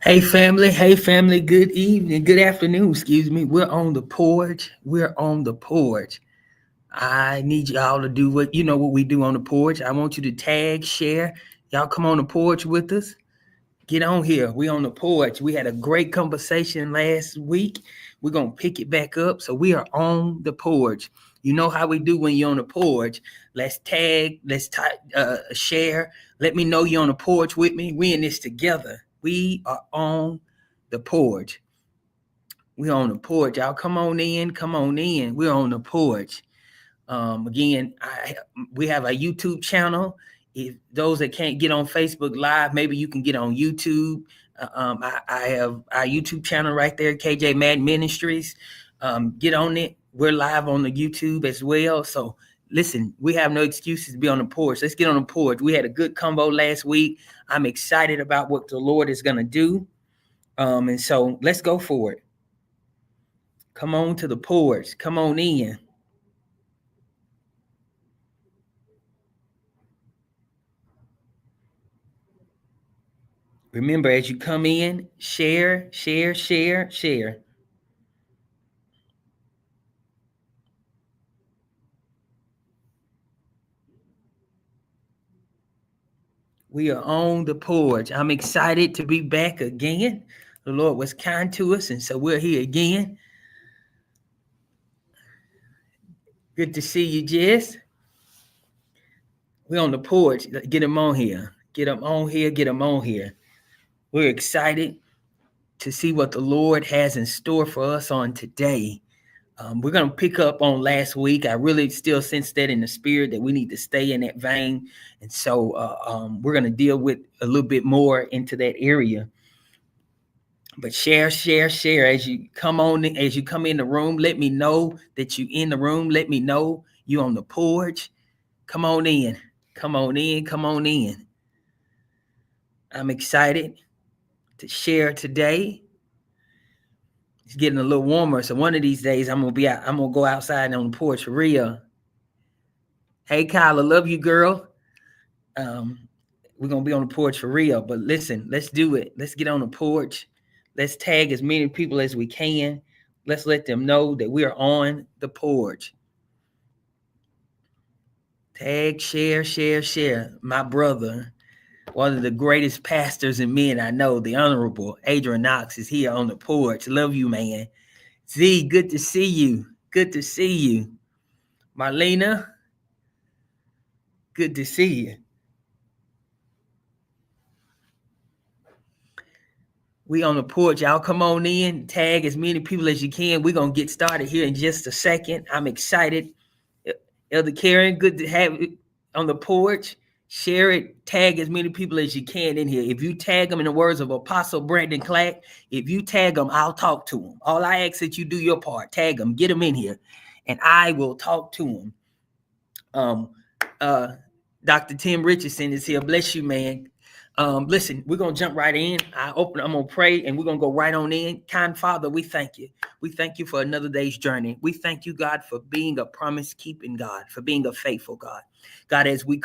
Hey family, good evening, good afternoon, excuse me. We're on the porch. We're on the porch. I need y'all to do what we do on the porch. I want you to tag, share. Y'all come on the porch with us. Get on here. We on the porch. We had a great conversation last week. We're gonna pick it back up. So we are on the porch. You know how we do when you're on the porch. Let's tag, share. Let me know you're on the porch with me. We in this together. We are on the porch. We on the porch. Y'all come on in. Come on in. We're on the porch. Again, we have a YouTube channel. If those that can't get on Facebook Live, maybe you can get on YouTube. I have our YouTube channel right there, KJ Madden Ministries. Get on it. We're live on the YouTube as well. So listen, we have no excuses to be on the porch. Let's get on the porch. We had a good combo last week. I'm excited about what the Lord is going to do. And so let's go for it. Come on to the porch. Come on in. Remember, as you come in, share. We are on the porch. I'm excited to be back again. The Lord was kind to us, and so we're here again. Good to see you, Jess. We're on the porch. Get them on here. Get them on here. Get them on here. We're excited to see what the Lord has in store for us on today. We're going to pick up on last week. I really still sense that in the spirit that we need to stay in that vein. And so we're going to deal with a little bit more into that area. But share as you come in the room. Let me know that you in the room. Let me know you on the porch. Come on in. I'm excited to share today. It's getting a little warmer, so one of these days I'm gonna go outside on the porch for real. Hey Kyla, love you, girl. We're gonna be on the porch for real. But listen, let's do it. Let's get on the porch. Let's tag as many people as we can. Let's let them know that we are on the porch. Tag, share. My brother, one of the greatest pastors and men I know, the Honorable Adrian Knox, is here on the porch. Love you, man. Z, good to see you. Marlena, good to see you. We on the porch. Y'all come on in. Tag as many people as you can. We're going to get started here in just a second. I'm excited. Elder Karen, good to have you on the porch. Share it. Tag as many people as you can in here. If you tag them, in the words of Apostle Brandon Clack, if you tag them, I'll talk to them. All I ask that you do your part. Tag them. Get them in here. And I will talk to them. Dr. Tim Richardson is here. Bless you, man. Listen, we're going to jump right in. I'm going to pray and we're going to go right on in. Kind Father, we thank you. We thank you for another day's journey. We thank you, God, for being a promise-keeping God, for being a faithful God. God, as we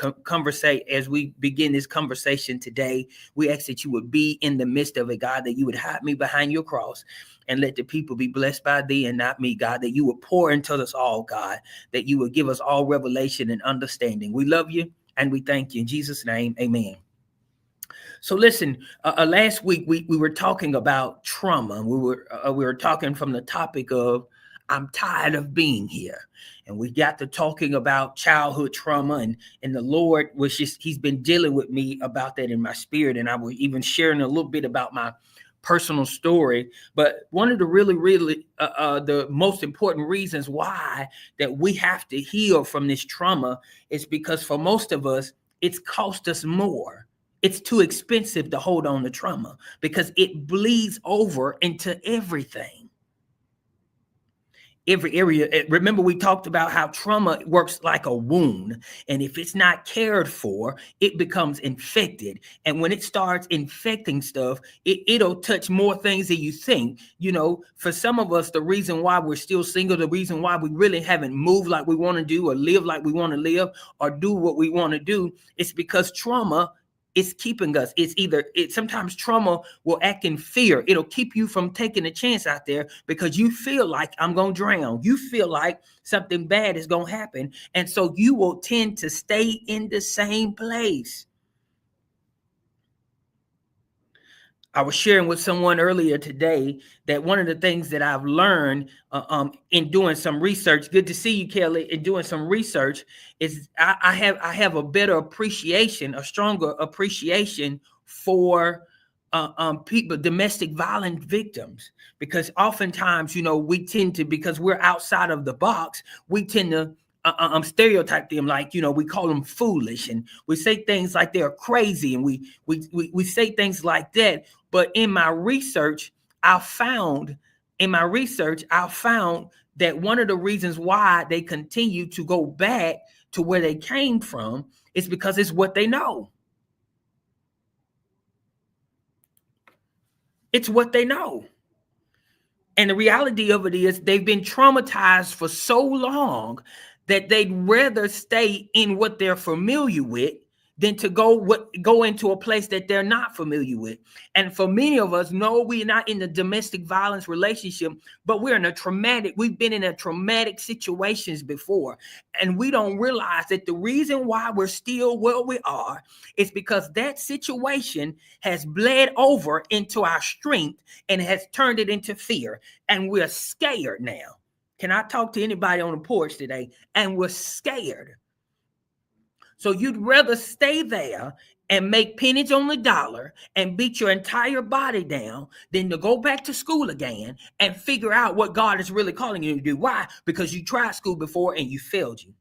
as we begin this conversation today, we ask that you would be in the midst of it, God, that you would hide me behind your cross and let the people be blessed by thee and not me, God, that you would pour into us all, God, that you would give us all revelation and understanding. We love you and we thank you. In Jesus' name, amen. So listen, last week we were talking about trauma. We were talking from the topic of I'm tired of being here. And we got to talking about childhood trauma and the Lord he's been dealing with me about that in my spirit. And I was even sharing a little bit about my personal story. But one of the really the most important reasons why that we have to heal from this trauma is because for most of us, it's cost us more. It's too expensive to hold on to trauma because it bleeds over into everything. every area. Remember, we talked about how trauma works like a wound. And if it's not cared for, it becomes infected. And when it starts infecting stuff, it'll touch more things than you think. You know, for some of us, the reason why we're still single, the reason why we really haven't moved like we want to do or live like we want to live or do what we want to do, is because trauma is keeping us. Sometimes trauma will act in fear. It'll keep you from taking a chance out there because you feel like I'm going to drown. You feel like something bad is going to happen. And so you will tend to stay in the same place. I was sharing with someone earlier today that one of the things that I've learned in doing some research, good to see you, Kelly, in doing some research, is I have a better appreciation, a stronger appreciation for people, domestic violence victims, because oftentimes, you know, we tend to, because we're outside of the box, we tend to stereotype them, like, you know, we call them foolish, and we say things like they're crazy, and we say things like that. But in my research, I found that one of the reasons why they continue to go back to where they came from is because it's what they know. It's what they know. And the reality of it is they've been traumatized for so long that they'd rather stay in what they're familiar with than to go into a place that they're not familiar with. And for many of us, no, we're not in the domestic violence relationship, but we've been in a traumatic situations before. And we don't realize that the reason why we're still where we are is because that situation has bled over into our strength and has turned it into fear. And we're scared now. Can I talk to anybody on the porch today? And we're scared. So you'd rather stay there and make pennies on the dollar and beat your entire body down than to go back to school again and figure out what God is really calling you to do. Why? Because you tried school before and you failed you.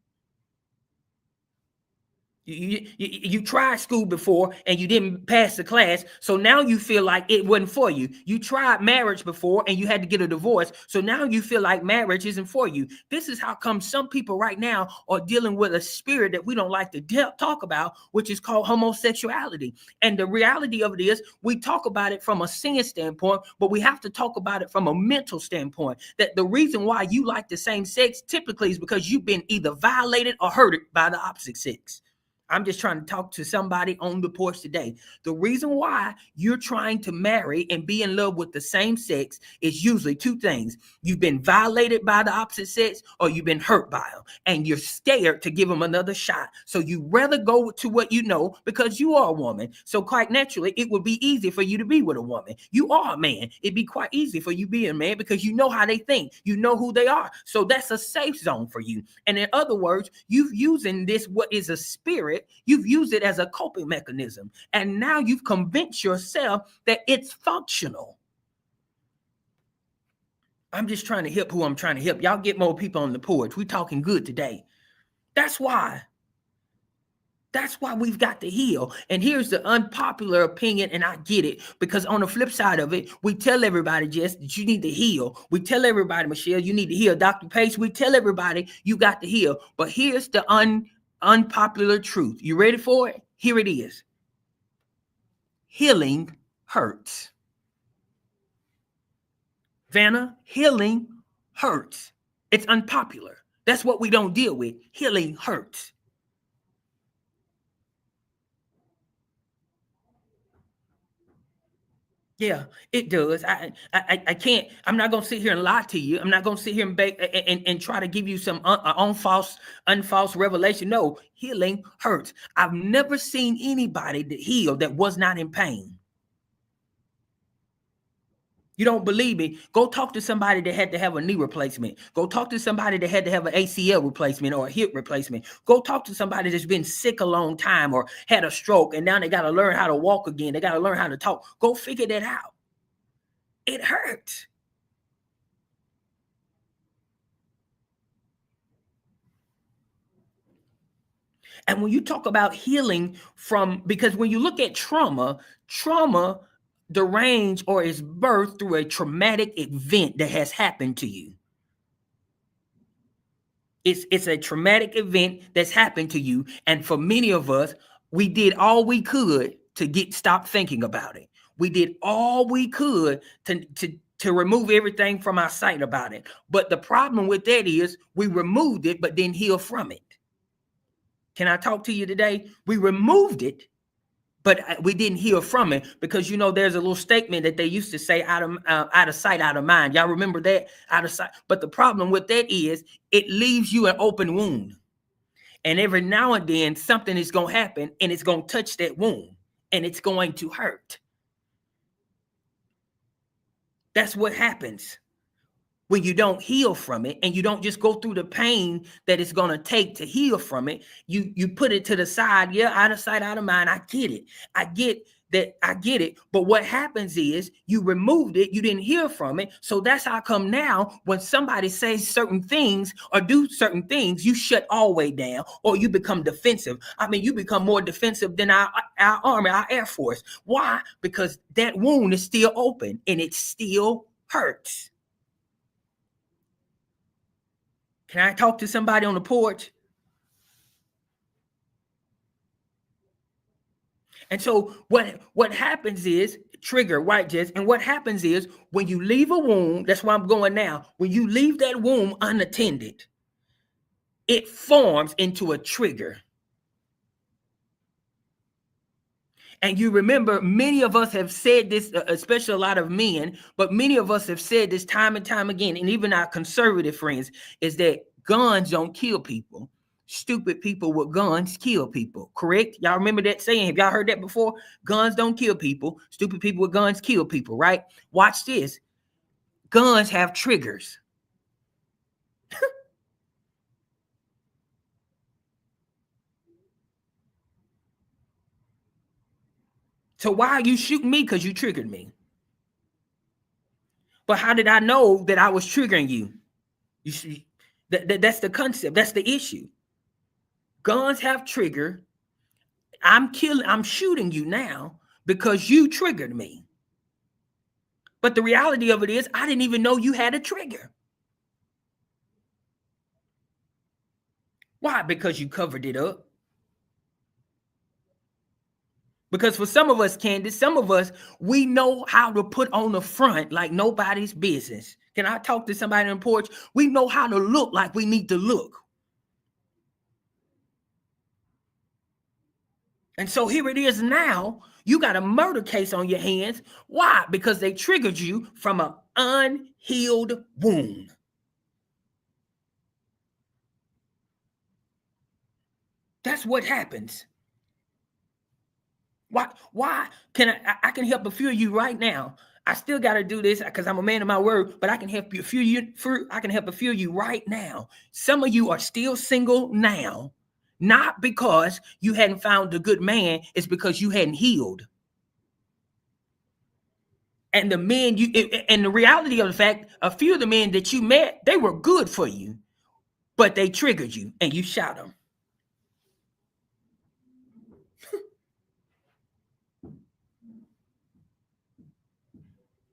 You tried school before and you didn't pass the class, so now you feel like it wasn't for you. You tried marriage before and you had to get a divorce, so now you feel like marriage isn't for you. This is how come some people right now are dealing with a spirit that we don't like to talk about, which is called homosexuality. And the reality of it is, we talk about it from a sin standpoint, but we have to talk about it from a mental standpoint. That the reason why you like the same sex typically is because you've been either violated or hurted by the opposite sex. I'm just trying to talk to somebody on the porch today. The reason why you're trying to marry and be in love with the same sex is usually two things. You've been violated by the opposite sex, or you've been hurt by them, and you're scared to give them another shot. So you rather go to what you know because you are a woman. So quite naturally, it would be easy for you to be with a woman. You are a man. It'd be quite easy for you being a man because you know how they think. You know who they are. So that's a safe zone for you. And in other words, you've using this, what is a spirit, you've used it as a coping mechanism, and now you've convinced yourself that it's functional. I'm just trying to help who I'm trying to help. Y'all get more people on the porch. We're talking good today. That's why we've got to heal. And here's the unpopular opinion, and I get it, because on the flip side of it, we tell everybody, Jess, that you need to heal. We tell everybody, Michelle, you need to heal. Dr. Pace, we tell everybody you got to heal. But here's the unpopular truth. You ready for it? Here it is. Healing hurts. Vanna, healing hurts. It's unpopular. That's what we don't deal with. Healing hurts. Yeah, it does. I can't. I'm not gonna sit here and lie to you. I'm not gonna sit here and try to give you some unfalse revelation. No, healing hurts. I've never seen anybody that healed that was not in pain. You don't believe me? Go talk to somebody that had to have a knee replacement. Go talk to somebody that had to have an ACL replacement or a hip replacement. Go talk to somebody that's been sick a long time or had a stroke and now they got to learn how to walk again. They got to learn how to talk. Go figure that out. It hurts. And when you talk about healing because when you look at trauma, the range or is birthed through a traumatic event that has happened to you. It's a traumatic event that's happened to you. And for many of us, we did all we could to stop thinking about it. We did all we could to remove everything from our sight about it. But the problem with that is we removed it, but didn't heal from it. Can I talk to you today? We removed it, but we didn't heal from it, because there's a little statement that they used to say, out of sight, out of mind. Y'all remember that? Out of sight. But the problem with that is it leaves you an open wound, and every now and then something is going to happen, and it's going to touch that wound, and it's going to hurt. That's what happens when you don't heal from it, and you don't just go through the pain that it's going to take to heal from it. You put it to the side. Yeah, out of sight, out of mind. I get it. I get it. But what happens is you removed it. You didn't heal from it. So that's how come now when somebody says certain things or do certain things, you shut all the way down, or you become defensive. I mean, you become more defensive than our Army, our Air Force. Why? Because that wound is still open, and it still hurts. Can I talk to somebody on the porch? And so what happens is, trigger, right, Jess? And what happens is when you leave a womb, that's where I'm going now. When you leave that womb unattended, it forms into a trigger. And you remember, many of us have said this, especially a lot of men, but many of us have said this time and time again, and even our conservative friends, is that guns don't kill people. Stupid people with guns kill people. Correct? Y'all remember that saying? Have y'all heard that before? Guns don't kill people. Stupid people with guns kill people, right? Watch this. Guns have triggers. So why are you shooting me? Because you triggered me. But how did I know that I was triggering you? You see, that's the concept. That's the issue. Guns have trigger. I'm shooting you now because you triggered me. But the reality of it is, I didn't even know you had a trigger. Why? Because you covered it up. Because for some of us, Candace, some of us, we know how to put on the front like nobody's business. Can I talk to somebody on the porch? We know how to look like we need to look. And so here it is now. You got a murder case on your hands. Why? Because they triggered you from an unhealed wound. That's what happens. Why can I can help a few of you right now. I still got to do this because I'm a man of my word, but I can help you I can help a few of you right now. Some of you are still single now, not because you hadn't found a good man, it's because you hadn't healed. And the men and the reality of the fact, a few of the men that you met, they were good for you, but they triggered you and you shot them.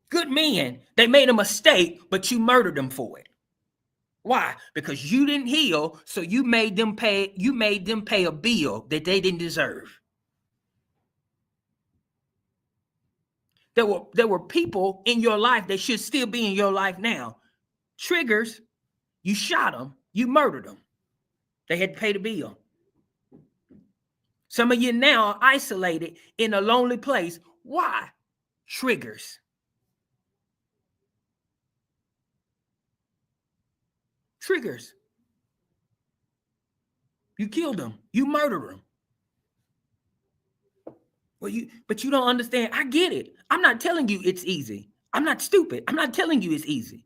Good men, they made a mistake, but you murdered them for it. Why? Because you didn't heal, so you made them pay a bill that they didn't deserve. There were people in your life that should still be in your life now. Triggers, you shot them, you murdered them. They had to pay the bill. Some of you now are isolated in a lonely place. Why? Triggers. Triggers. You killed them. You murdered them. But you don't understand. I get it. I'm not telling you it's easy. I'm not stupid. I'm not telling you it's easy.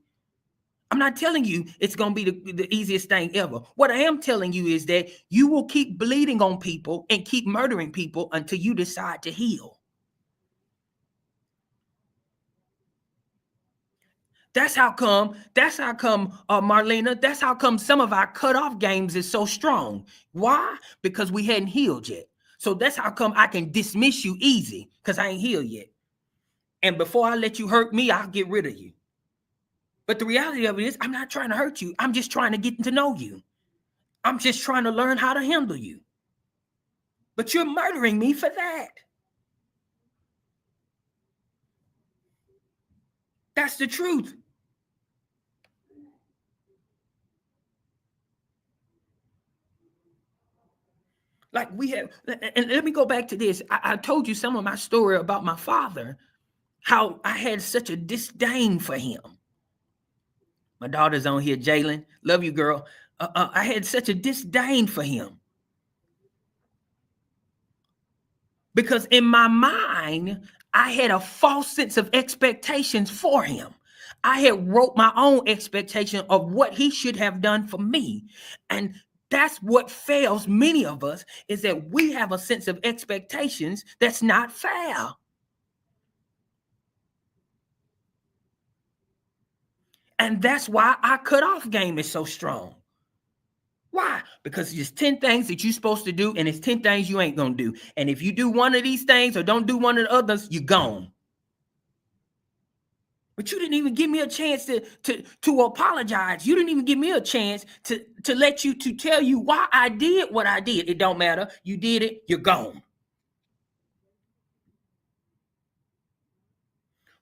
I'm not telling you it's going to be the easiest thing ever. What I am telling you is that you will keep bleeding on people and keep murdering people until you decide to heal. That's how come, Marlena, that's how come some of our cutoff games is so strong. Why? Because we hadn't healed yet. So that's how come I can dismiss you easy, because I ain't healed yet. And before I let you hurt me, I'll get rid of you. But the reality of it is, I'm not trying to hurt you. I'm just trying to get to know you. I'm just trying to learn how to handle you. But you're murdering me for that. That's the truth. Like we have, and let me go back to this. I told you some of my story about my father, how I had such a disdain for him. My daughter's on here, Jalen. Love you, girl. I had such a disdain for him because in my mind, I had a false sense of expectations for him. I had wrote my own expectation of what he should have done for me. And that's what fails many of us, is that we have a sense of expectations that's not fair. And that's why our cutoff game is so strong. Why? Because there's 10 things that you're supposed to do, and it's 10 things you ain't gonna do. And if you do one of these things or don't do one of the others, you're gone. But you didn't even give me a chance to apologize. You didn't even give me a chance to tell you why I did what I did. It don't matter. You did it, you're gone.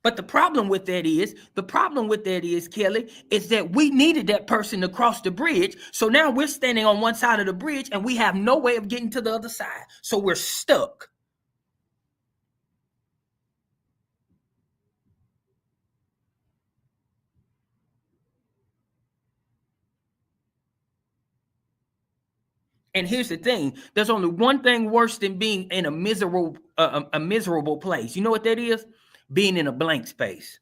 But the problem with that is, Kelly, is that we needed that person to cross the bridge. So now we're standing on one side of the bridge and we have no way of getting to the other side. So we're stuck. And here's the thing: there's only one thing worse than being in a miserable place. You know what that is? Being in a blank space.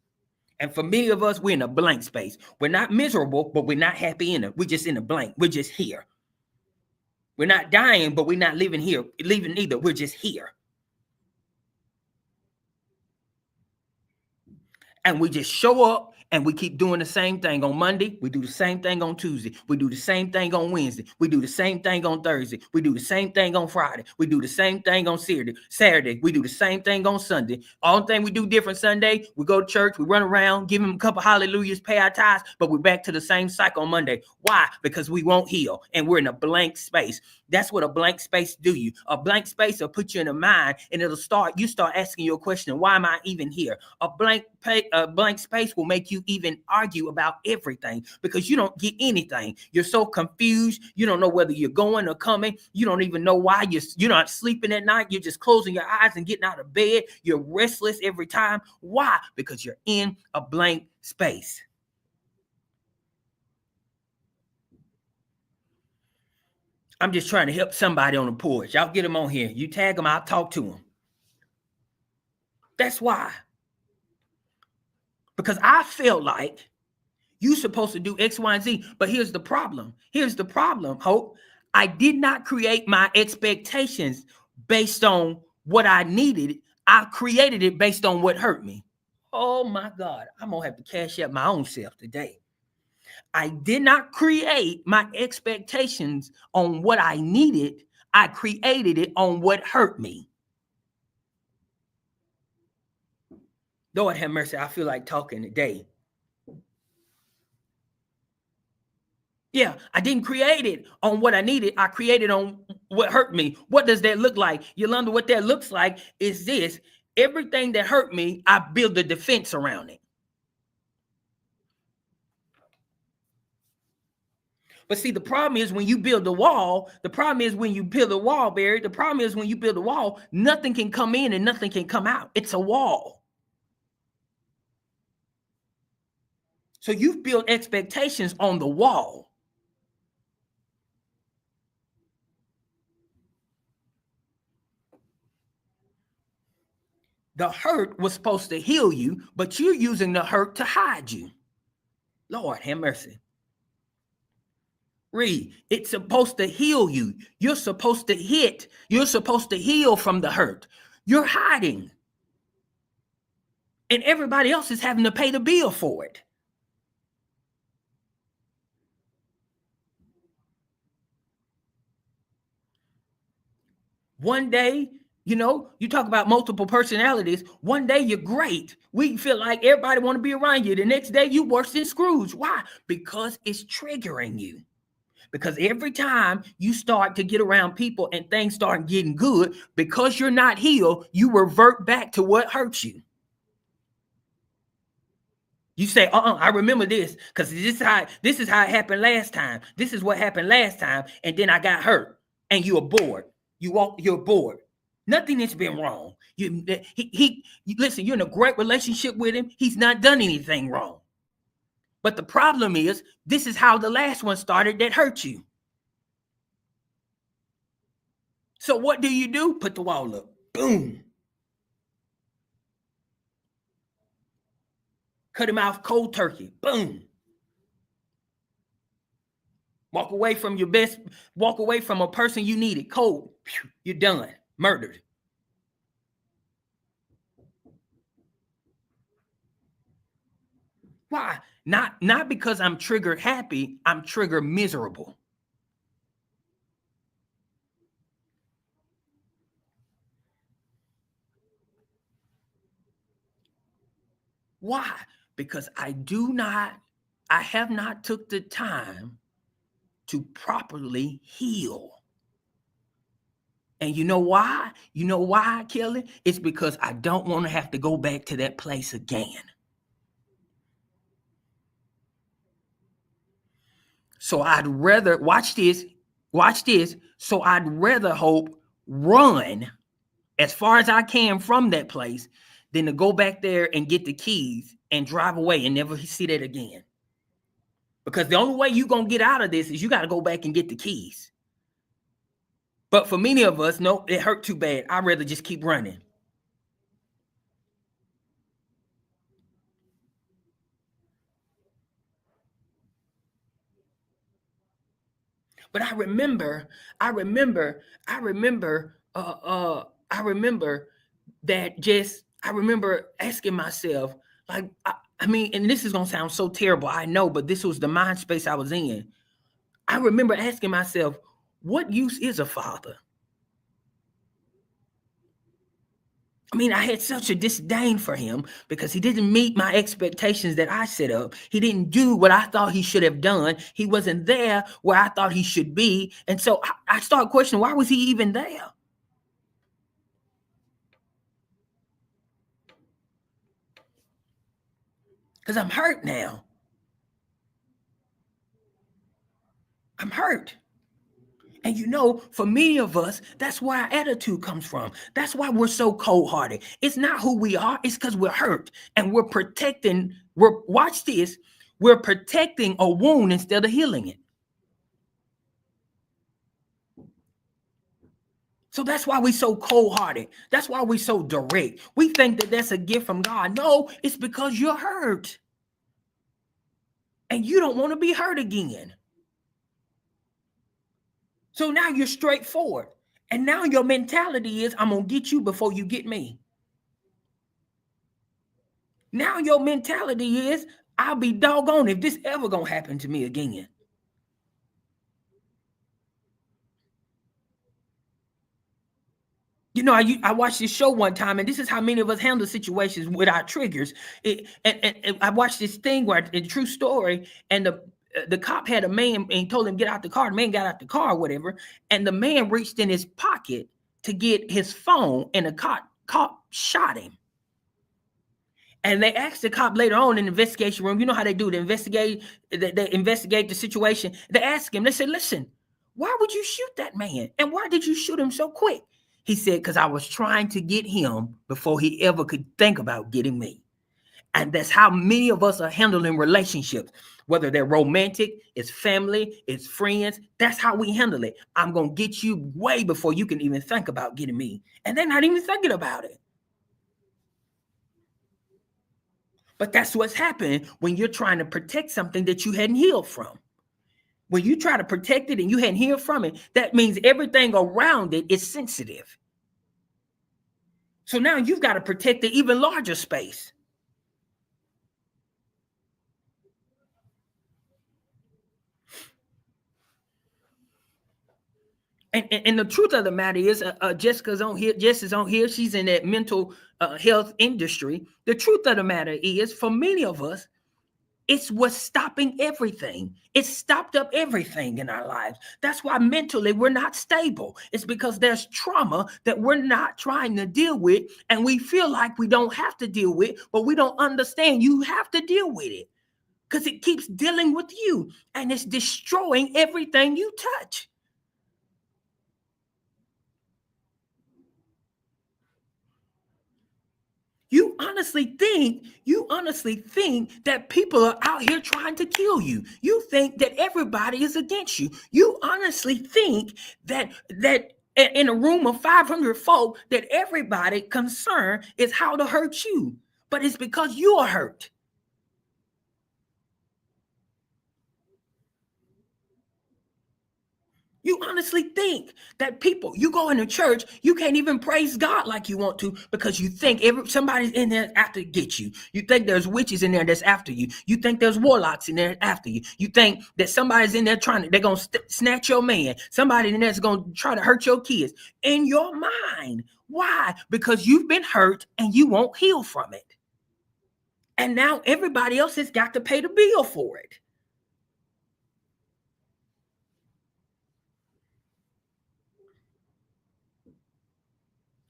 And for many of us, we're in a blank space. We're not miserable, but we're not happy in it. We're just in a blank. We're just here. We're not dying, but we're not living either. We're just here. And we just show up and we keep doing the same thing on Monday. We do the same thing on Tuesday. We do the same thing on Wednesday. We do the same thing on Thursday. We do the same thing on Friday. We do the same thing on Saturday. We do the same thing on Sunday. Only thing we do different Sunday, we go to church, we run around, give him a couple hallelujahs, pay our tithes, but we're back to the same cycle on Monday. Why? Because we won't heal and we're in a blank space. That's what a blank space do you. A blank space will put you in a mind and you start asking your question, why am I even here? A blank space will make you even argue about everything because you don't get anything. You're so confused. You don't know whether you're going or coming. You don't even know why you're not sleeping at night. You're just closing your eyes and getting out of bed. You're restless every time. Why? Because you're in a blank space. I'm just trying to help somebody on the porch. Y'all get them on here. You tag them, I'll talk to them. That's why. Because I felt like you're supposed to do X, Y, and Z. But here's the problem. Hope. I did not create my expectations based on what I needed. I created it based on what hurt me. Oh my God. I'm going to have to cash out my own self today. I did not create my expectations on what I needed. I created it on what hurt me. Lord have mercy. I feel like talking today. Yeah, I didn't create it on what I needed. I created on what hurt me. What does that look like? Yolanda, what that looks like is this. Everything that hurt me, I build a defense around it. But see, the problem is when you build the wall, Barry, the problem is when you build a wall, nothing can come in and nothing can come out. It's a wall. So you've built expectations on the wall. The hurt was supposed to heal you, but you're using the hurt to hide you. Lord have mercy. Read. It's supposed to heal you. You're supposed to hit. You're supposed to heal from the hurt. You're hiding. And everybody else is having to pay the bill for it. One day, you talk about multiple personalities. One day you're great. We feel like everybody want to be around you. The next day you worse than Scrooge. Why? Because it's triggering you. Because every time you start to get around people and things start getting good, because you're not healed, you revert back to what hurts you. You say, I remember this because this is how it happened last time. This is what happened last time, and then I got hurt, and you're bored. You're bored. Nothing has been wrong. Listen, you're in a great relationship with him. He's not done anything wrong. But the problem is, this is how the last one started that hurt you. So what do? Put the wall up. Boom. Cut him off cold turkey. Boom. Walk away from your best. Walk away from a person you needed. Cold. You're done. Murdered. Why? Not because I'm trigger happy. I'm trigger miserable. Why? Because I have not took the time to properly heal. And you know why? You know why, Kelly? It's because I don't want to have to go back to that place again. So I'd rather, watch this. So I'd rather run as far as I can from that place than to go back there and get the keys and drive away and never see that again. Because the only way you're going to get out of this is you got to go back and get the keys. But for many of us, no, it hurt too bad. I'd rather just keep running. But I remember asking myself, like, I mean, and this is going to sound so terrible, I know, but this was the mind space I was in. I remember asking myself, what use is a father? I mean, I had such a disdain for him because he didn't meet my expectations that I set up. He didn't do what I thought he should have done. He wasn't there where I thought he should be. And so I started questioning, why was he even there? Because I'm hurt now. I'm hurt. And you know, for many of us, that's where our attitude comes from. That's why we're so cold-hearted. It's not who we are. It's because we're hurt. And we're protecting, watch this, we're protecting a wound instead of healing it. So that's why we're so cold-hearted. That's why we're so direct. We think that that's a gift from God. No, it's because you're hurt. And you don't want to be hurt again. So now you're straightforward. And now your mentality is, I'm going to get you before you get me. Now your mentality is, I'll be doggone if this ever going to happen to me again. You know, I watched this show one time, and this is how many of us handle situations with our triggers. And I watched this thing where, a true story, and the cop had a man and he told him get out the car. The man got out the car or whatever, and the man reached in his pocket to get his phone, and the cop shot him. And they asked the cop later on in the investigation room, you know how they do, they investigate the situation. They asked him, they said, listen, why would you shoot that man? And why did you shoot him so quick? He said, because I was trying to get him before he ever could think about getting me. And that's how many of us are handling relationships, whether they're romantic, it's family, it's friends. That's how we handle it. I'm going to get you way before you can even think about getting me. And they're not even thinking about it. But that's what's happening when you're trying to protect something that you hadn't healed from. When you try to protect it and you hadn't healed from it, that means everything around it is sensitive. So now you've got to protect the even larger space. And the truth of the matter is, Jessica's on here. Jess is on here. She's in that mental health industry. The truth of the matter is, for many of us, It's what's stopping everything. It's stopped up everything in our lives. That's why mentally we're not stable. It's because there's trauma that we're not trying to deal with, and we feel like we don't have to deal with, but we don't understand you have to deal with it because it keeps dealing with you and it's destroying everything you touch. You honestly think that people are out here trying to kill you. You think that everybody is against you. You honestly think that in a room of 500 folk that everybody concerned is how to hurt you. But it's because you are hurt. You honestly think that people, you go into church, you can't even praise God like you want to because you think somebody's in there after to get you. You think there's witches in there that's after you. You think there's warlocks in there after you. You think that somebody's in there they're going to snatch your man. Somebody in there's going to try to hurt your kids. In your mind. Why? Because you've been hurt and you won't heal from it. And now everybody else has got to pay the bill for it.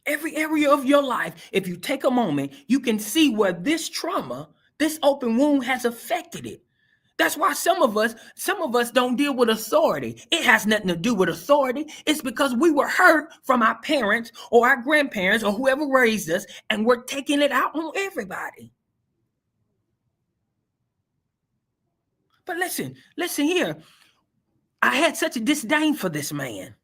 Every area of your life, if you take a moment, you can see where this trauma, this open wound has affected it. That's why some of us don't deal with authority. It has nothing to do with authority. It's because we were hurt from our parents or our grandparents or whoever raised us, and we're taking it out on everybody. But listen here. I had such a disdain for this man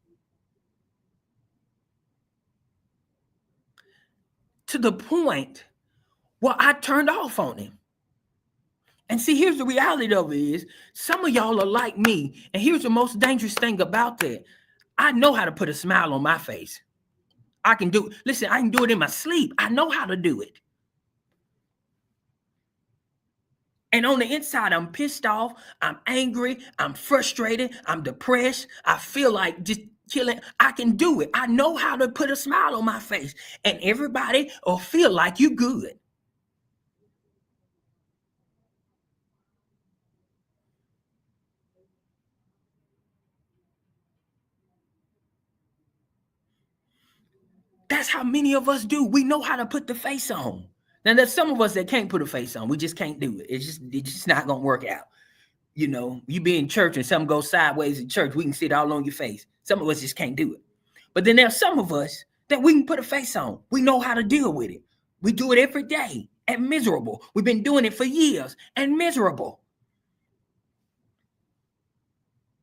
to the point where I turned off on him. And see, here's the reality of it is some of y'all are like me. And here's the most dangerous thing about that. I know how to put a smile on my face. I can do it. Listen, I can do it in my sleep. I know how to do it. And on the inside, I'm pissed off. I'm angry. I'm frustrated. I'm depressed. I feel like just killing. I can do it. I know how to put a smile on my face. And everybody will feel like you good. That's how many of us do. We know how to put the face on. Now, there's some of us that can't put a face on. We just can't do it. It's just not gonna work out. You know, you be in church and something goes sideways in church, we can see it all on your face. Some of us just can't do it. But then there's some of us that we can put a face on. We know how to deal with it. We do it every day and miserable. We've been doing it for years and miserable.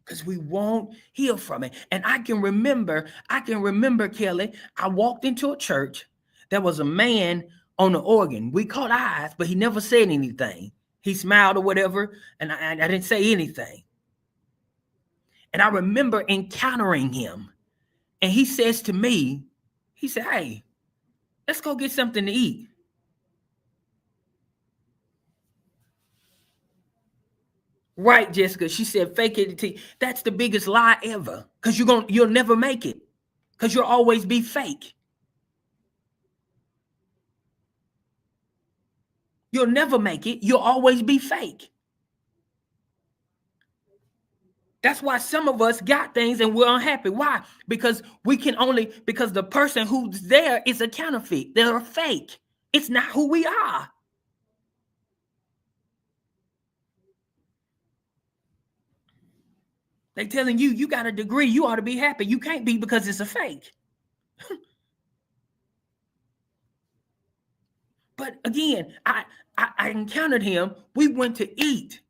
Because we won't heal from it. And I can remember, Kelly, I walked into a church. There was a man on the organ. We caught eyes, but he never said anything. He smiled or whatever, and I didn't say anything. And I remember encountering him. And he says to me, he said, "Hey, let's go get something to eat." Right, Jessica. She said, "Fake it till that's the biggest lie ever. Because you'll never make it. Because you'll always be fake. You'll never make it. You'll always be fake. That's why some of us got things and we're unhappy. Why? Because the person who's there is a counterfeit. They're a fake. It's not who we are. They telling you got a degree, you ought to be happy. You can't be because it's a fake. But again, I encountered him. We went to eat.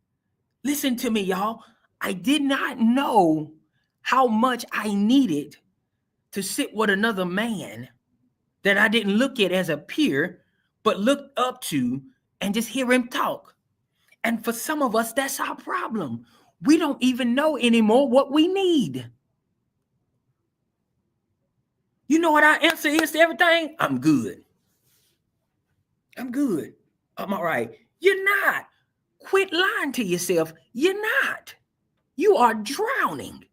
Listen to me, y'all. I did not know how much I needed to sit with another man that I didn't look at as a peer, but looked up to and just hear him talk. And for some of us, that's our problem. We don't even know anymore what we need. You know what our answer is to everything? I'm good. I'm good. I'm all right. You're not. Quit lying to yourself. You're not. You are drowning.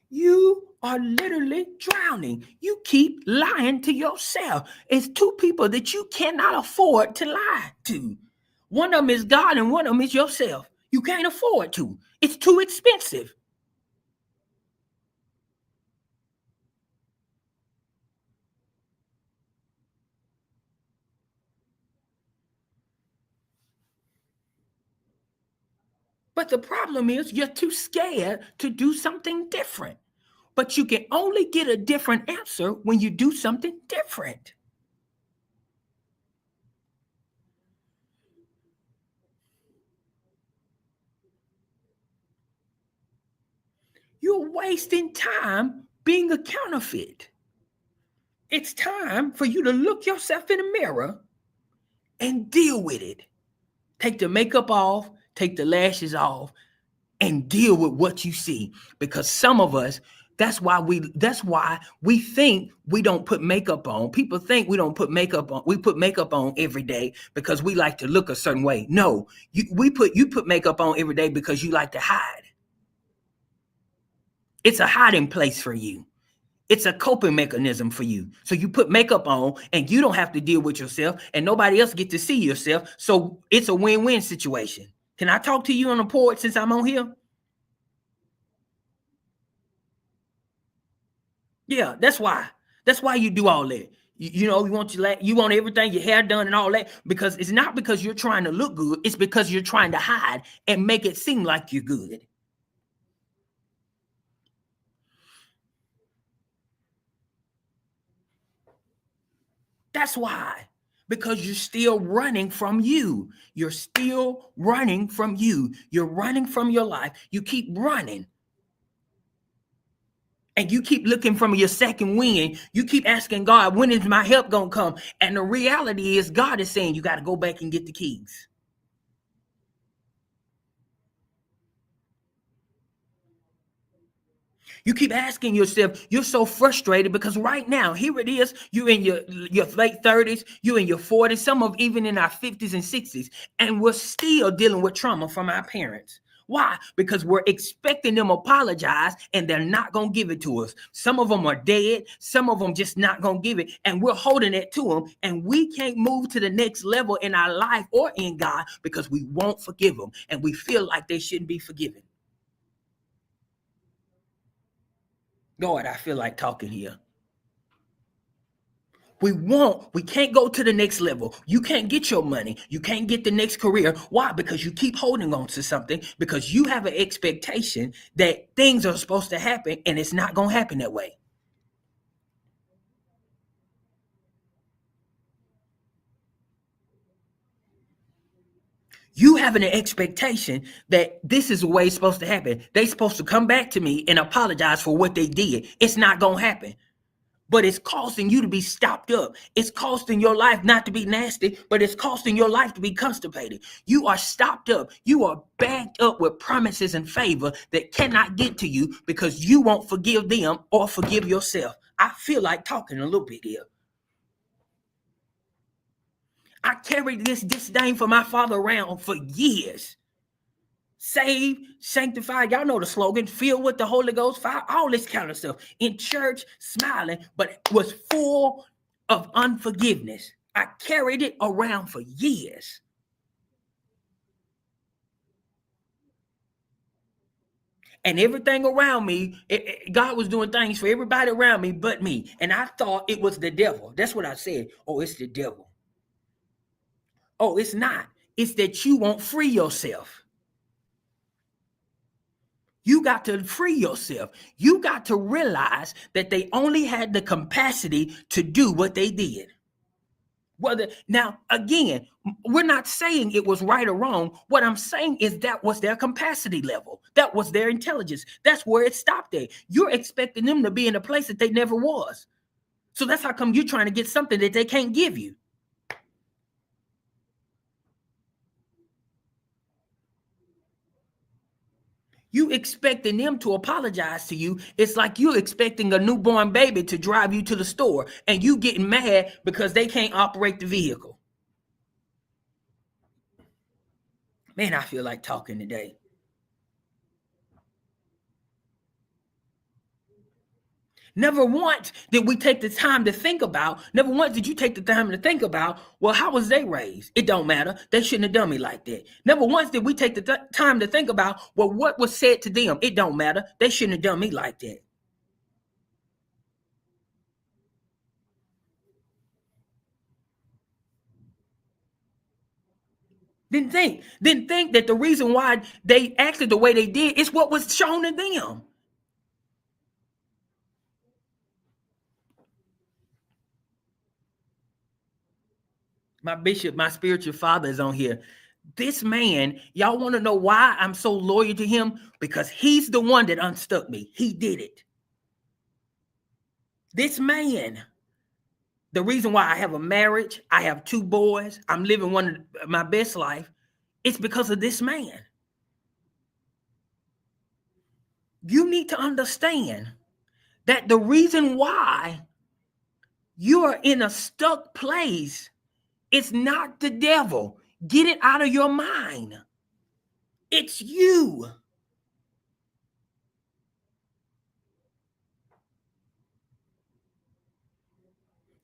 You are literally drowning. You keep lying to yourself. It's two people that you cannot afford to lie to. One of them is God and one of them is yourself. You can't afford to. It's too expensive. But the problem is you're too scared to do something different. But you can only get a different answer when you do something different. You're wasting time being a counterfeit. It's time for you to look yourself in the mirror and deal with it. Take the makeup off, take the lashes off, and deal with what you see. Because some of us, that's why we think we don't put makeup on. People think we don't put makeup on. We put makeup on every day because we like to look a certain way. No, you put makeup on every day because you like to hide. It's a hiding place for you. It's a coping mechanism for you. So you put makeup on and you don't have to deal with yourself and nobody else get to see yourself. So it's a win-win situation. Can I talk to you on the porch since I'm on here? Yeah, that's why. That's why you do all that. You want everything, your hair done and all that, because it's not because you're trying to look good. It's because you're trying to hide and make it seem like you're good. That's why. Because you're still running from you. You're still running from you. You're running from your life. You keep running. And you keep looking from your second wind. You keep asking God, when is my help going to come? And the reality is, God is saying, you got to go back and get the keys. You keep asking yourself, you're so frustrated because right now, here it is, you're in your late 30s, you're in your 40s, some of even in our 50s and 60s, and we're still dealing with trauma from our parents. Why? Because we're expecting them to apologize and they're not going to give it to us. Some of them are dead. Some of them just not going to give it. And we're holding it to them. And we can't move to the next level in our life or in God because we won't forgive them. And we feel like they shouldn't be forgiven. Lord, I feel like talking here. We can't go to the next level. You can't get your money. You can't get the next career. Why? Because you keep holding on to something because you have an expectation that things are supposed to happen and it's not going to happen that way. You have an expectation that this is the way it's supposed to happen. They're supposed to come back to me and apologize for what they did. It's not going to happen. But it's costing you to be stopped up. It's costing your life not to be nasty, but it's costing your life to be constipated. You are stopped up. You are backed up with promises and favor that cannot get to you because you won't forgive them or forgive yourself. I feel like talking a little bit here. I carried this disdain for my father around for years. Saved, sanctified. Y'all know the slogan, filled with the Holy Ghost, fire, all this kind of stuff. In church, smiling, but was full of unforgiveness. I carried it around for years. And everything around me, God was doing things for everybody around me but me. And I thought it was the devil. That's what I said. Oh, it's the devil. Oh, it's not. It's that you won't free yourself. You got to free yourself. You got to realize that they only had the capacity to do what they did. Whether now again, we're not saying it was right or wrong. What I'm saying is that was their capacity level. That was their intelligence. That's where it stopped at. You're expecting them to be in a place that they never was. So that's how come you're trying to get something that they can't give you. You expecting them to apologize to you. It's like you expecting a newborn baby to drive you to the store and you getting mad because they can't operate the vehicle. Man, I feel like talking today. Never once did we take the time to think about, never once did you take the time to think about, well, how was they raised? It don't matter. They shouldn't have done me like that. Never once did we take the time to think about, well, what was said to them? It don't matter. They shouldn't have done me like that. Didn't think that the reason why they acted the way they did is what was shown to them. My bishop, my spiritual father is on here. This man, y'all want to know why I'm so loyal to him? Because he's the one that unstuck me. He did it. This man, the reason why I have a marriage, I have 2 boys, I'm living one of my best life, it's because of this man. You need to understand that the reason why you are in a stuck place, it's not the devil. Get it out of your mind. It's you.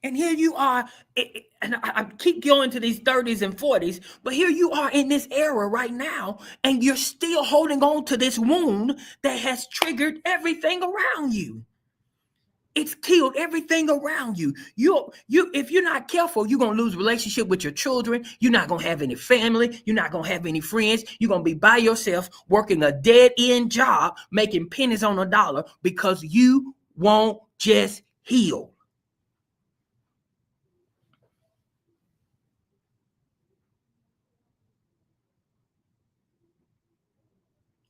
And here you are, and I keep going to these 30s and 40s, but here you are in this era right now, and you're still holding on to this wound that has triggered everything around you. It's killed everything around you. If you're not careful, you're gonna lose relationship with your children. You're not gonna have any family. You're not gonna have any friends. You're gonna be by yourself, working a dead-end job, making pennies on a dollar because you won't just heal.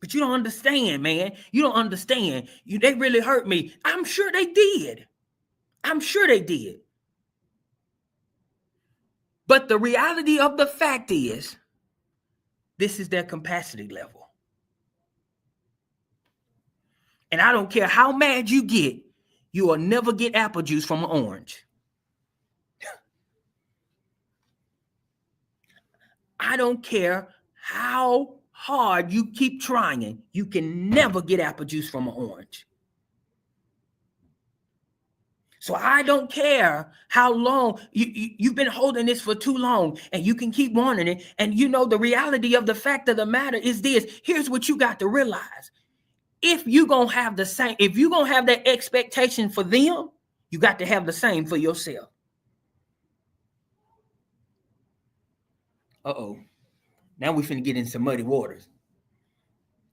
But you don't understand, man. You don't understand. They really hurt me. I'm sure they did. I'm sure they did. But the reality of the fact is, this is their capacity level. And I don't care how mad you get, you will never get apple juice from an orange. I don't care how hard you keep trying, you can never get apple juice from an orange. So I don't care how long you've been holding this for too long, and you can keep wanting it. And you know, the reality of the fact of the matter is this. Here's what you got to realize. If you're going to have the same, if you're going to have that expectation for them, you got to have the same for yourself. Uh-oh. Now we finna get in some muddy waters.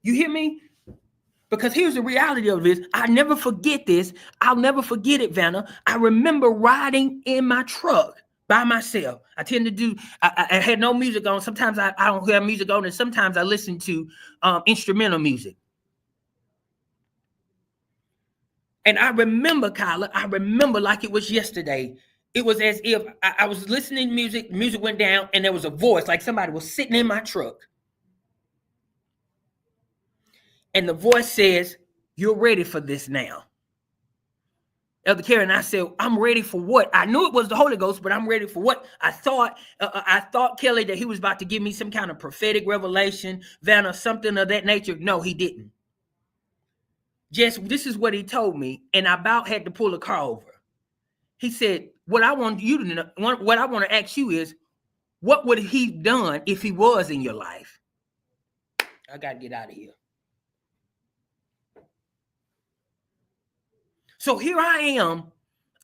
You hear me? Because here's the reality of this. I never forget this. I'll never forget it, Vanna. I remember riding in my truck by myself. I tend to do, I had no music on. Sometimes I don't have music on, and sometimes I listen to instrumental music. And I remember, Kyla, I remember like it was yesterday. It was as if I was listening to music went down, and there was a voice, like somebody was sitting in my truck. And the voice says, "You're ready for this now." Elder Karen, I said, "I'm ready for what?" I knew it was the Holy Ghost, but I'm ready for what? I thought, Kelly, that he was about to give me some kind of prophetic revelation, Vanna, something of that nature. No, he didn't. Just, this is what he told me, and I about had to pull the car over. He said, what I want you to know, what I want to ask you is, what would he done if he was in your life? I got to get out of here. So here I am.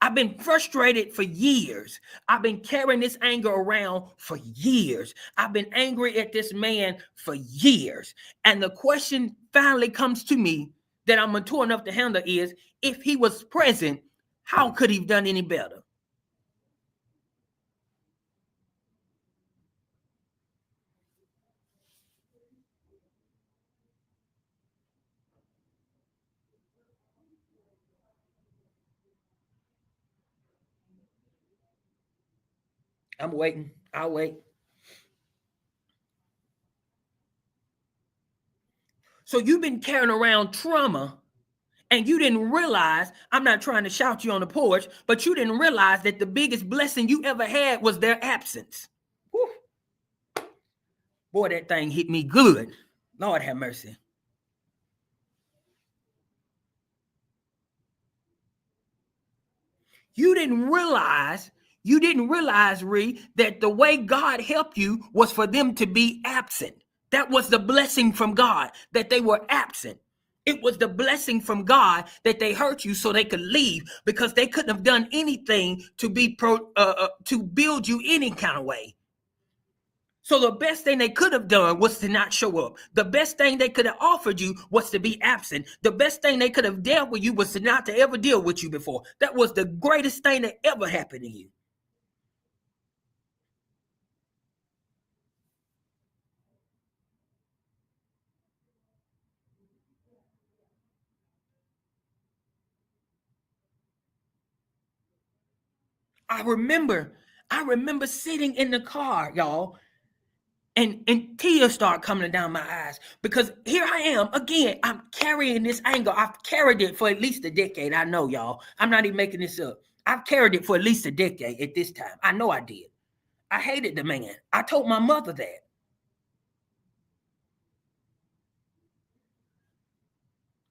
I've been frustrated for years. I've been carrying this anger around for years. I've been angry at this man for years. And the question finally comes to me that I'm mature enough to handle is, if he was present, how could he have done any better? I'm waiting. I'll wait. So you've been carrying around trauma, and you didn't realize, I'm not trying to shout you on the porch, but you didn't realize that the biggest blessing you ever had was their absence. Whew. Boy, that thing hit me good. Lord have mercy. You didn't realize, Ree, that the way God helped you was for them to be absent. That was the blessing from God, that they were absent. It was the blessing from God that they hurt you so they could leave, because they couldn't have done anything to to build you any kind of way. So the best thing they could have done was to not show up. The best thing they could have offered you was to be absent. The best thing they could have dealt with you was to not to ever deal with you before. That was the greatest thing that ever happened to you. I remember sitting in the car, y'all, and tears start coming down my eyes, because here I am again. I'm carrying this anger. I've carried it for at least a decade. I know, y'all. I'm not even making this up. I've carried it for at least a decade at this time. I know I did. I hated the man. I told my mother that.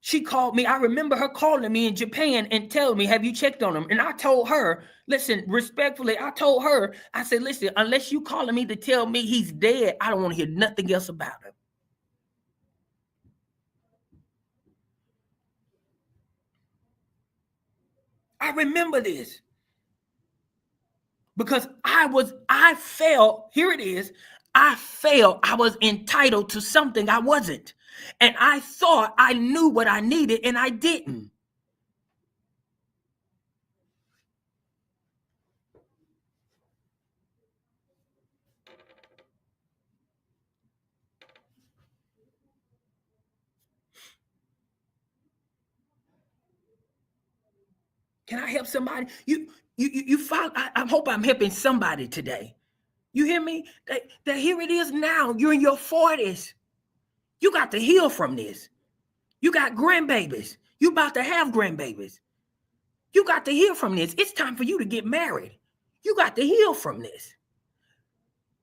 She called me. I remember her calling me in Japan and telling me, have you checked on him? And I told her, listen, respectfully, I told her, I said, listen, unless you calling me to tell me he's dead, I don't want to hear nothing else about him. I remember this because I felt, here it is, I felt I was entitled to something I wasn't. And I thought I knew what I needed, and I didn't. Can I help somebody? You follow, I hope I'm helping somebody today. You hear me? That here it is now. You're in your 40s. You got to heal from this. You got grandbabies. You about to have grandbabies. You got to heal from this. It's time for you to get married. You got to heal from this.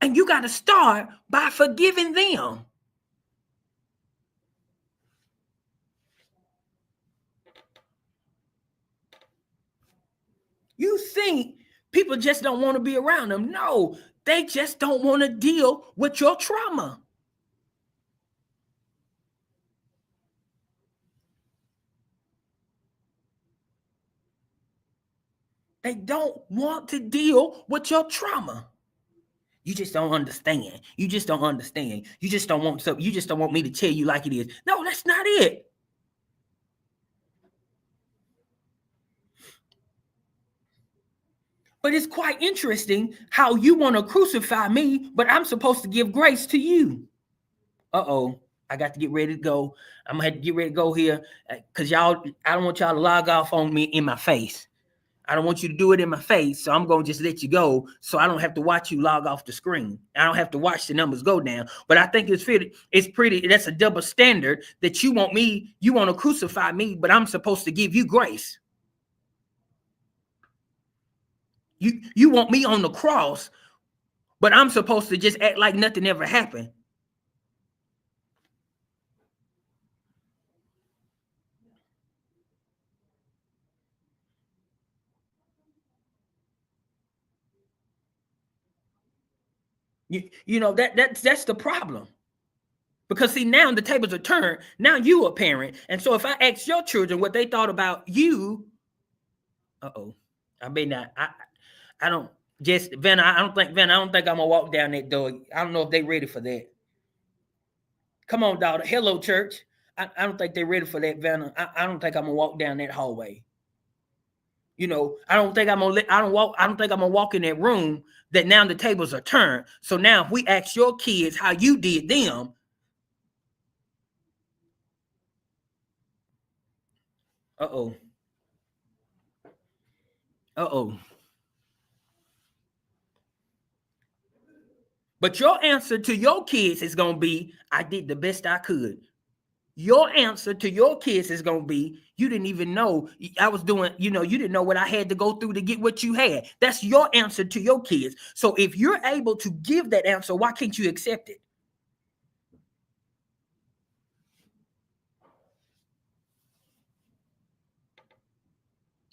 And you got to start by forgiving them. You think people just don't want to be around them. No, they just don't want to deal with your trauma. They don't want to deal with your trauma. You just don't understand. You just don't understand. You just don't want so. You just don't want me to tell you like it is. No, that's not it. But it's quite interesting how you want to crucify me, but I'm supposed to give grace to you. Uh-oh. I got to get ready to go. I'm gonna have to get ready to go here because y'all, I don't want y'all to log off on me in my face. I don't want you to do it in my face, so I'm gonna just let you go, so I don't have to watch you log off the screen. I don't have to watch the numbers go down. But I think it's pretty. That's a double standard that you want to crucify me, but I'm supposed to give you grace. You want me on the cross, but I'm supposed to just act like nothing ever happened. You know that's the problem. Because see, now the tables are turned. Now you a parent. And so if I ask your children what they thought about you, uh-oh. I may not. I don't just Vanna, I don't think I'm gonna walk down that door. I don't know if they ready for that. Come on, daughter. Hello, church. I don't think they're ready for that, Vanna. I don't think I'm gonna walk down that hallway. You know, I don't think I'm gonna walk in that room that now the tables are turned. So now if we ask your kids how you did them, uh-oh. Uh-oh. But your answer to your kids is going to be, I did the best I could. Your answer to your kids is going to be, you didn't even know I was doing, you didn't know what I had to go through to get what you had. That's your answer to your kids. So if you're able to give that answer, why can't you accept it?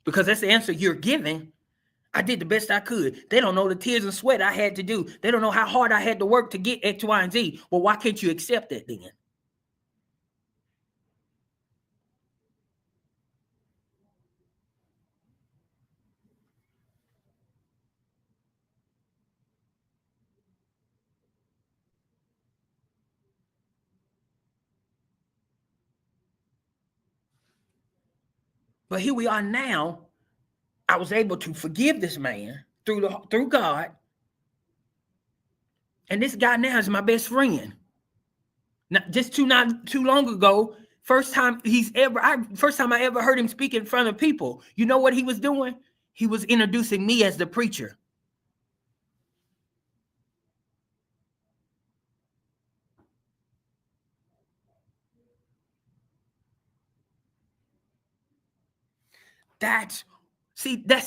Because that's the answer you're giving. I did the best I could. They don't know the tears and sweat I had to do. They don't know how hard I had to work to get X, Y, and Z. Well, why can't you accept that then? But here we are now. I was able to forgive this man through God. And this guy now is my best friend. Not too long ago, first time I ever heard him speak in front of people. You know what he was doing? He was introducing me as the preacher. That's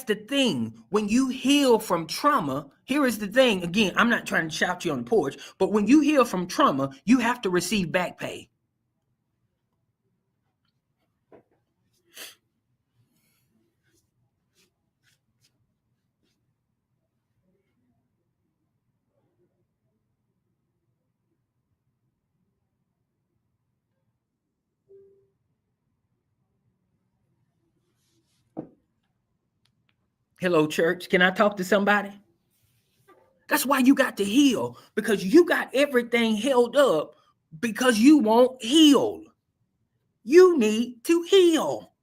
the thing. When you heal from trauma, here is the thing. Again, I'm not trying to shout you on the porch, but when you heal from trauma, you have to receive back pay. Hello, church. Can I talk to somebody? That's why you got to heal, because you got everything held up because you won't heal. You need to heal.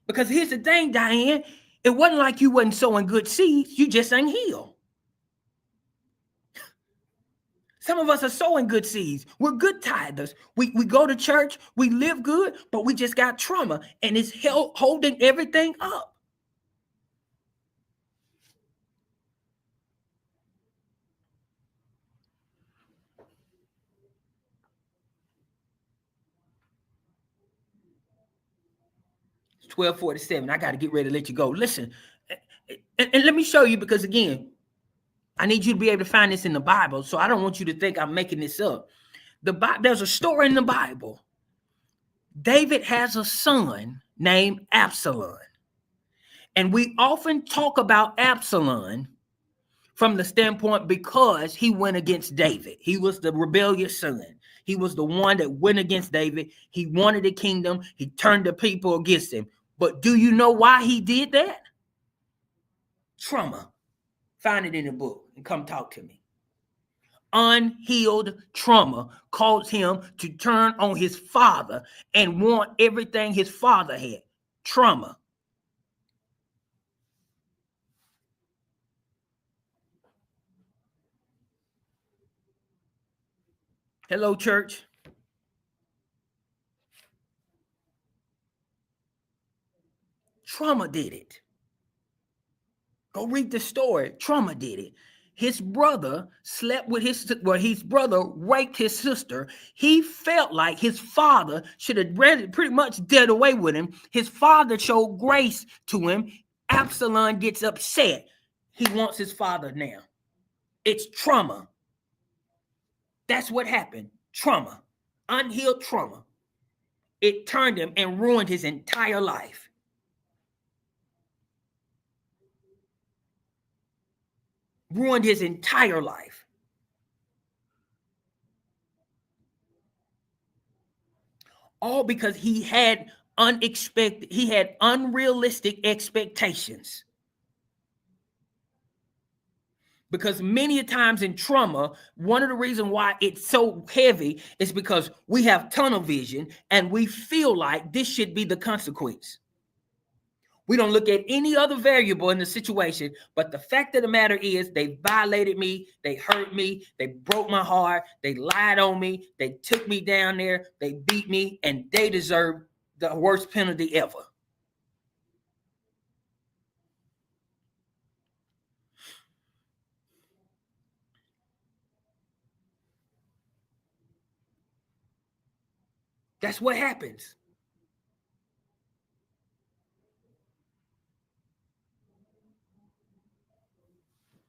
Because here's the thing, Diane, it wasn't like you wasn't sowing good seeds. You just ain't healed. Some of us are sowing good seeds. We're good tithers. We go to church. We live good, but we just got trauma, and it's holding everything up. It's 12:47. I got to get ready to let you go. Listen, and let me show you, because again, I need you to be able to find this in the Bible, so I don't want you to think I'm making this up. There's a story in the Bible. David has a son named Absalom. And we often talk about Absalom from the standpoint because he went against David. He was the rebellious son. He was the one that went against David. He wanted the kingdom. He turned the people against him. But do you know why he did that? Trauma. Find it in the book and come talk to me. Unhealed trauma caused him to turn on his father and want everything his father had. Trauma. Hello, church. Trauma did it. Go read the story. Trauma did it. His brother slept with his brother raped his sister. He felt like his father should have pretty much did away with him. His father showed grace to him. Absalom gets upset. He wants his father now. It's trauma. That's what happened. Trauma. Unhealed trauma. It turned him and ruined his entire life. Ruined his entire life. All because he had unrealistic expectations. Because many times in trauma, one of the reasons why it's so heavy is because we have tunnel vision and we feel like this should be the consequence. We don't look at any other variable in the situation, but the fact of the matter is they violated me, they hurt me, they broke my heart, they lied on me, they took me down there, they beat me, and they deserve the worst penalty ever. That's what happens.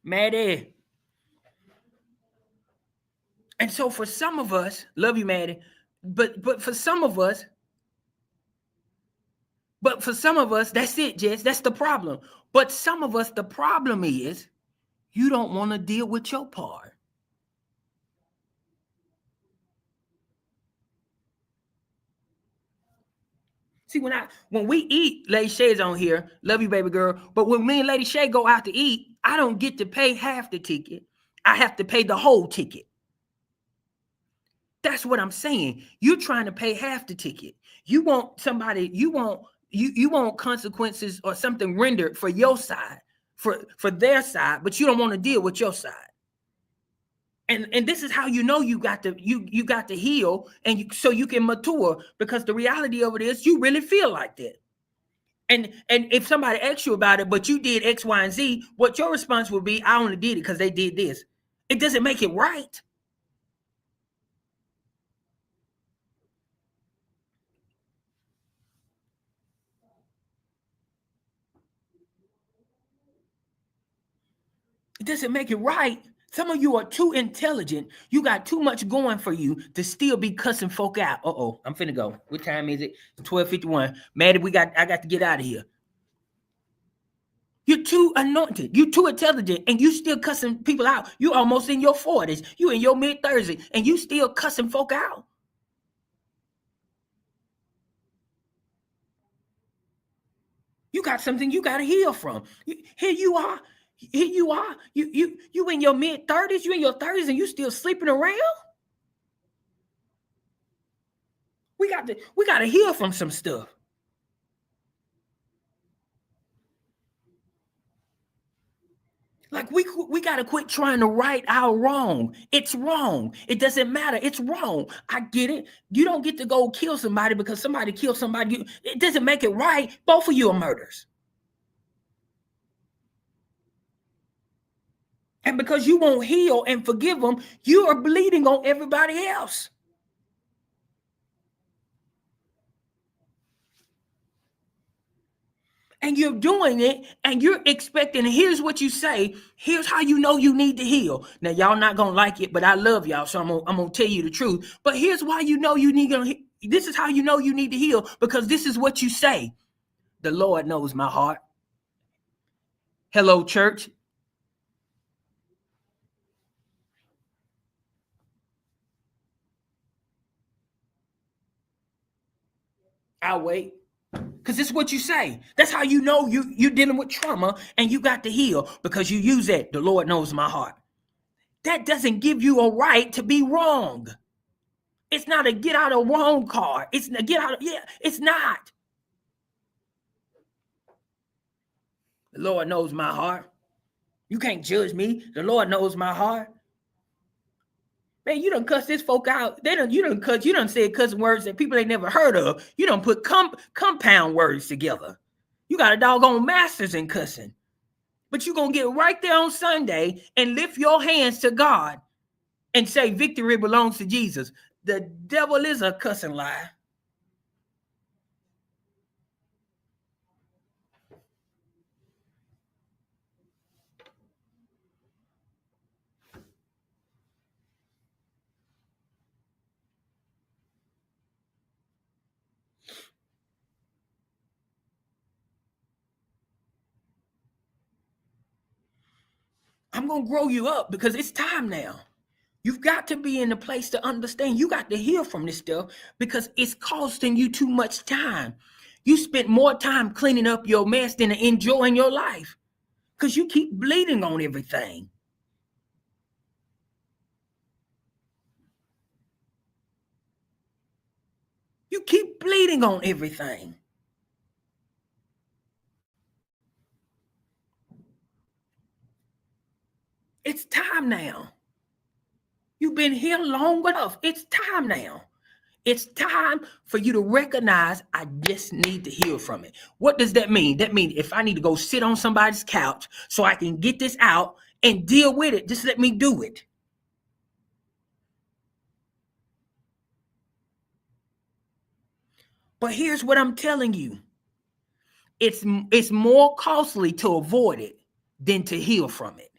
Maddie. And so for some of us, love you, Maddie, but for some of us, But for some of us, that's it, Jess. That's the problem. But some of us, the problem is you don't want to deal with your part. See, when we eat, Lady Shay's on here. Love you, baby girl. But when me and Lady Shay go out to eat, I don't get to pay half the ticket. I have to pay the whole ticket. That's what I'm saying. You're trying to pay half the ticket. You want somebody, you want consequences or something rendered for your side, for their side, but you don't want to deal with your side. And this is how you know you got to heal, and so you can mature, because the reality of it is you really feel like that. And if somebody asks you about it, but you did X, Y, and Z, what your response would be, I only did it because they did this. It doesn't make it right. It doesn't make it right. Some of you are too intelligent. You got too much going for you to still be cussing folk out. Uh-oh, I'm finna go. What time is it? 12:51. Maddie, I got to get out of here. You're too anointed. You're too intelligent, and you still cussing people out. You almost in your 40s. You in your mid-30s, and you still cussing folk out. You got something you got to heal from. Here you are. Here you are. You in your mid-30s. You in your 30s, and you still sleeping around. We got to heal from some stuff. Like we got to quit trying to right our wrong. It's wrong. It doesn't matter. It's wrong. I get it. You don't get to go kill somebody because somebody killed somebody. It doesn't make it right. Both of you are murders. And because you won't heal and forgive them, you are bleeding on everybody else. And you're doing it, and you're expecting, here's what you say, here's how you know you need to heal. Now, y'all not going to like it, but I love y'all, so I'm going to tell you the truth. But here's why you know you need to, this is how you know you need to heal, because this is what you say. The Lord knows my heart. Hello, church. I'll wait. Because this is what you say. That's how you know you're dealing with trauma and you got to heal, because you use that. The Lord knows my heart. That doesn't give you a right to be wrong. It's not a get out of wrong card. It's a get out of, yeah, it's not. The Lord knows my heart. You can't judge me. The Lord knows my heart. Man, you done cuss this folk out. You done said cussing words that people ain't never heard of. You done put compound words together. You got a doggone master's in cussing. But you're going to get right there on Sunday and lift your hands to God and say victory belongs to Jesus. The devil is a cussing lie. I'm going to grow you up because it's time now. You've got to be in a place to understand. You got to heal from this stuff because it's costing you too much time. You spent more time cleaning up your mess than enjoying your life because you keep bleeding on everything. You keep bleeding on everything. It's time now. You've been here long enough. It's time now. It's time for you to recognize I just need to heal from it. What does that mean? That means if I need to go sit on somebody's couch so I can get this out and deal with it, just let me do it. But here's what I'm telling you. It's more costly to avoid it than to heal from it.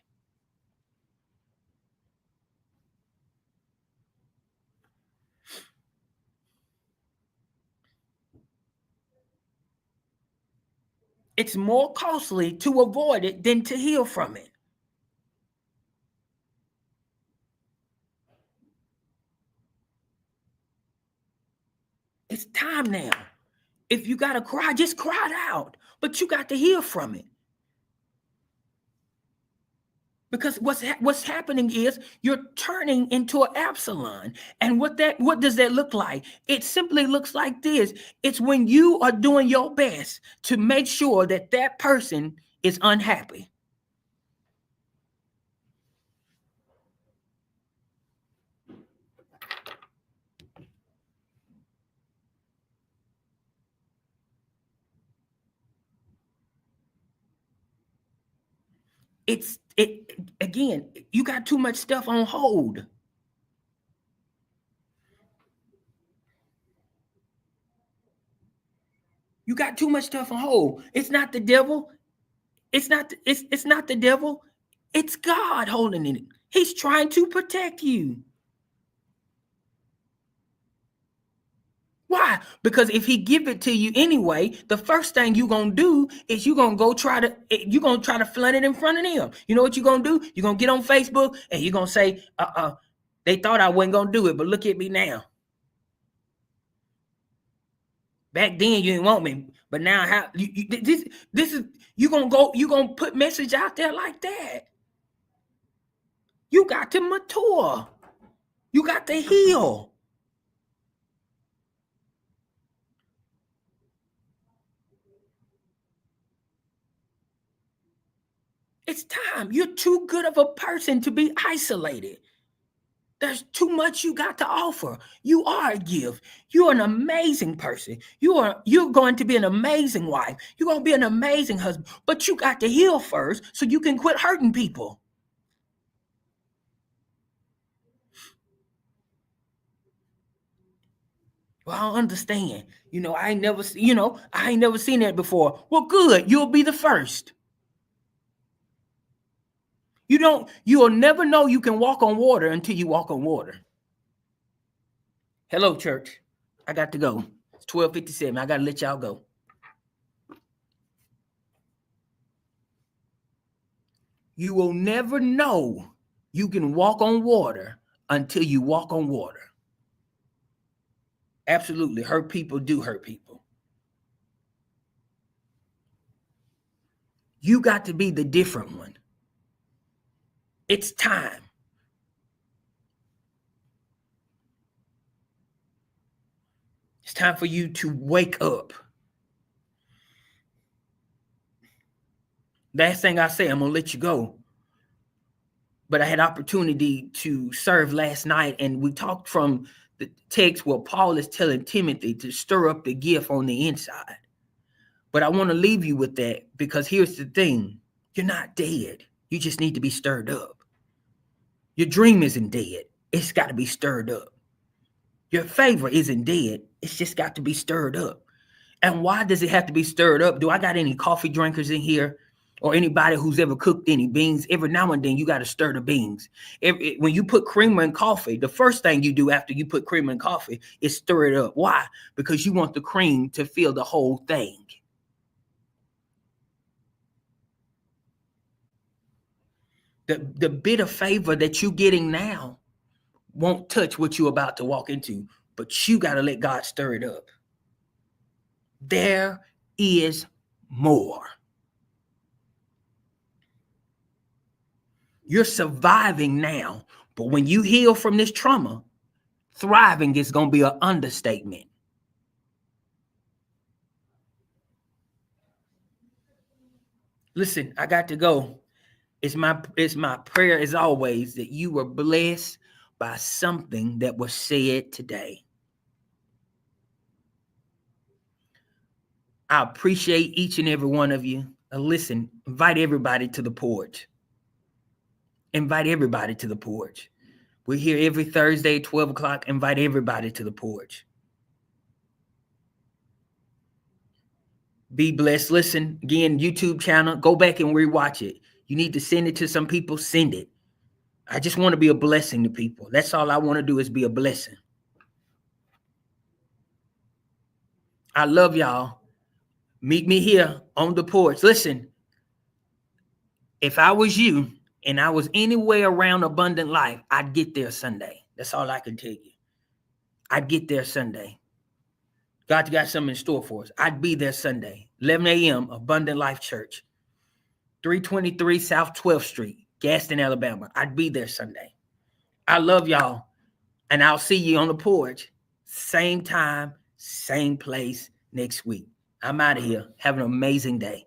It's more costly to avoid it than to heal from it. It's time now. If you got to cry, just cry it out. But you got to heal from it. Because what's happening is you're turning into an Absalom. And what does that look like? It simply looks like this. It's when you are doing your best to make sure that that person is unhappy. Again, you got too much stuff on hold. You got too much stuff on hold. It's not the devil. It's not the devil. It's God holding it. He's trying to protect you. Why? Because if he give it to you anyway, the first thing you're gonna do is you're gonna try to flood it in front of them. You know what you're gonna do? You're gonna get on Facebook and you're gonna say, they thought I wasn't gonna do it, but look at me now. Back then you didn't want me, but now how this is you're gonna put message out there like that. You got to mature. You got to heal. It's time. You're too good of a person to be isolated. There's too much you got to offer. You are a gift. You're an amazing person. You're going to be an amazing wife. You're going to be an amazing husband. But you got to heal first so you can quit hurting people. Well, I don't understand. I ain't never seen that before. Well, good. You'll be the first. You'll never know you can walk on water until you walk on water. Hello, church. I got to go. It's 12:57. I got to let y'all go. You will never know you can walk on water until you walk on water. Absolutely. Hurt people do hurt people. You got to be the different one. It's time. It's time for you to wake up. Last thing I say, I'm going to let you go. But I had opportunity to serve last night, and we talked from the text where Paul is telling Timothy to stir up the gift on the inside. But I want to leave you with that, because here's the thing. You're not dead. You just need to be stirred up. Your dream isn't dead. It's got to be stirred up. Your favor isn't dead. It's just got to be stirred up. And why does it have to be stirred up? Do I got any coffee drinkers in here? Or anybody who's ever cooked any beans? Every now and then you got to stir the beans. When you put creamer in coffee, the first thing you do after you put creamer in coffee is stir it up. Why? Because you want the cream to fill the whole thing. The bit of favor that you're getting now won't touch what you're about to walk into, but you got to let God stir it up. There is more. You're surviving now, but when you heal from this trauma, thriving is going to be an understatement. Listen, I got to go. It's my prayer as always that you were blessed by something that was said today. I appreciate each and every one of you. Listen, invite everybody to the porch. Invite everybody to the porch. We're here every Thursday, 12 o'clock. Invite everybody to the porch. Be blessed. Listen, again, YouTube channel, go back and rewatch it. You need to send it to some people, send it. I just want to be a blessing to people. That's all I want to do, is be a blessing. I love y'all. Meet me here on the porch. Listen, if I was you and I was anywhere around Abundant Life, I'd get there Sunday. That's all I can tell you. I'd get there Sunday. God got something in store for us. I'd be there Sunday, 11 a.m., Abundant Life Church, 323 South 12th Street, Gaston, Alabama. I'd be there Sunday. I love y'all, and I'll see you on the porch, same time, same place next week. I'm out of here. Have an amazing day.